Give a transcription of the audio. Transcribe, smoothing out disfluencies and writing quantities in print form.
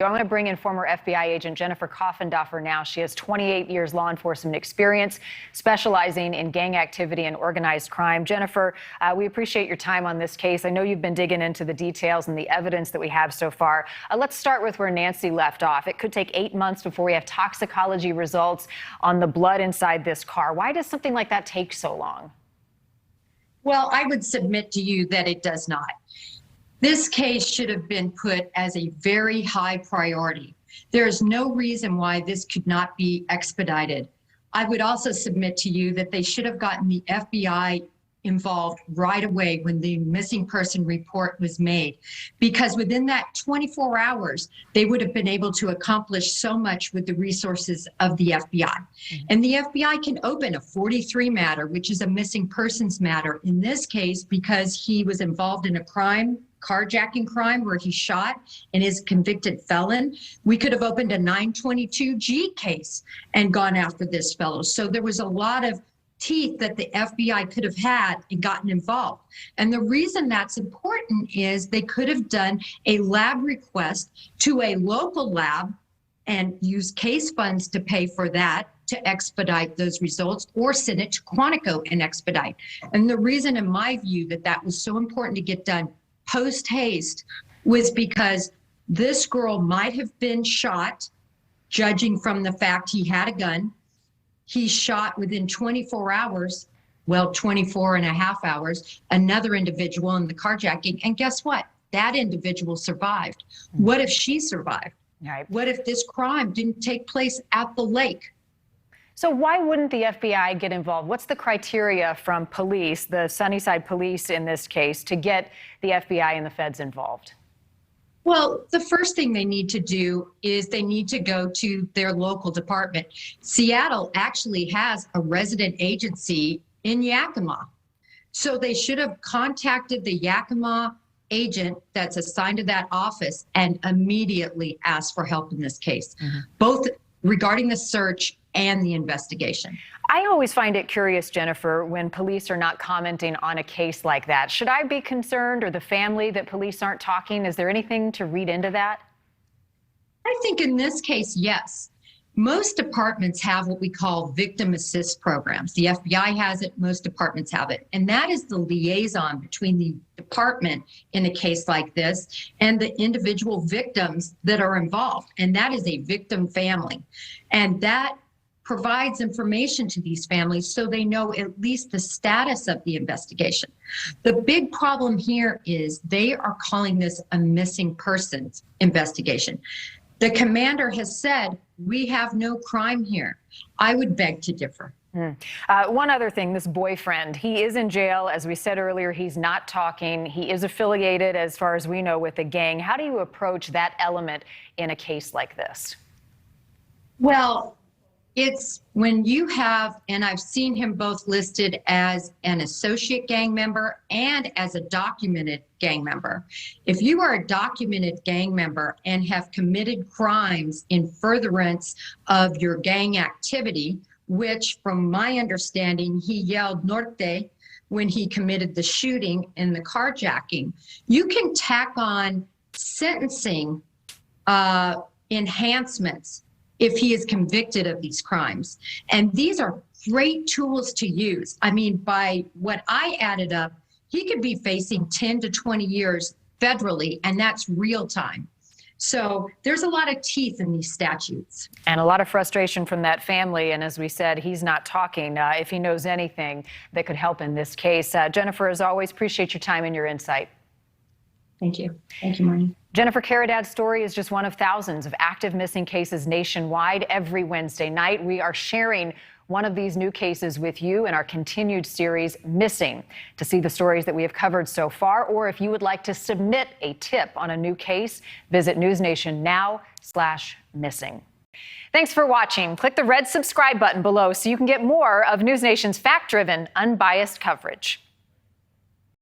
I want to bring in former FBI agent Jennifer Coffindaffer now. She has 28 years law enforcement experience, specializing in gang activity and organized crime. Jennifer, we appreciate your time on this case. I know you've been digging into the details and the evidence that we have so far. Let's start with where Nancy left off. It could take 8 months before we have toxicology results on the blood inside this car. Why does something like that take so long? Well, I would submit to you that it does not. This case should have been put as a very high priority. There is no reason why this could not be expedited. I would also submit to you that they should have gotten the FBI involved right away when the missing person report was made, because within that 24 hours, they would have been able to accomplish so much with the resources of the FBI. Mm-hmm. And the FBI can open a 43 matter, which is a missing persons matter in this case, because he was involved in a carjacking crime where he shot and is a convicted felon. We could have opened a 922G case and gone after this fellow. So there was a lot of teeth that the FBI could have had and gotten involved. And the reason that's important is they could have done a lab request to a local lab and use case funds to pay for that, to expedite those results, or send it to Quantico and expedite. And the reason, in my view, that that was so important to get done post haste was because this girl might have been shot, judging from the fact he had a gun. He shot within 24 hours, well, 24 and a half hours, another individual in the carjacking. And guess what? That individual survived. What if she survived? Right. What if this crime didn't take place at the lake? So why wouldn't the FBI get involved? What's the criteria from police, the Sunnyside police in this case, to get the FBI and the feds involved? Well, the first thing they need to do is they need to go to their local department. Seattle actually has a resident agency in Yakima. So they should have contacted the Yakima agent that's assigned to that office and immediately asked for help in this case, both regarding the search and the investigation. I always find it curious, Jennifer, when police are not commenting on a case like that. Should I be concerned, or the family, that police aren't talking? Is there anything to read into that? I think in this case, yes. Most departments have what we call victim assist programs. The FBI has it, most departments have it. And that is the liaison between the department in a case like this and the individual victims that are involved. And that is a victim family. And that provides information to these families so they know at least the status of the investigation. The big problem here is they are calling this a missing persons investigation. The commander has said, we have no crime here. I would beg to differ. One other thing, this boyfriend, he is in jail. As we said earlier, he's not talking. He is affiliated, as far as we know, with a gang. How do you approach that element in a case like this? Well, it's when you have, and I've seen him both listed as an associate gang member and as a documented gang member. If you are a documented gang member and have committed crimes in furtherance of your gang activity, which from my understanding, he yelled Norte when he committed the shooting and the carjacking, you can tack on sentencing enhancements if he is convicted of these crimes. And these are great tools to use. I mean, by what I added up, he could be facing 10 to 20 years federally, and that's real time. So there's a lot of teeth in these statutes. And a lot of frustration from that family. And as we said, he's not talking. If he knows anything that could help in this case. Jennifer, as always, appreciate your time and your insight. Thank you. Thank you, Marnie. Jennifer, Caridad's story is just one of thousands of active missing cases nationwide. Every Wednesday night, we are sharing one of these new cases with you in our continued series, Missing. To see the stories that we have covered so far, or if you would like to submit a tip on a new case, visit NewsNationNow/missing. Thanks for watching. Click the red subscribe button below so you can get more of NewsNation's fact-driven, unbiased coverage.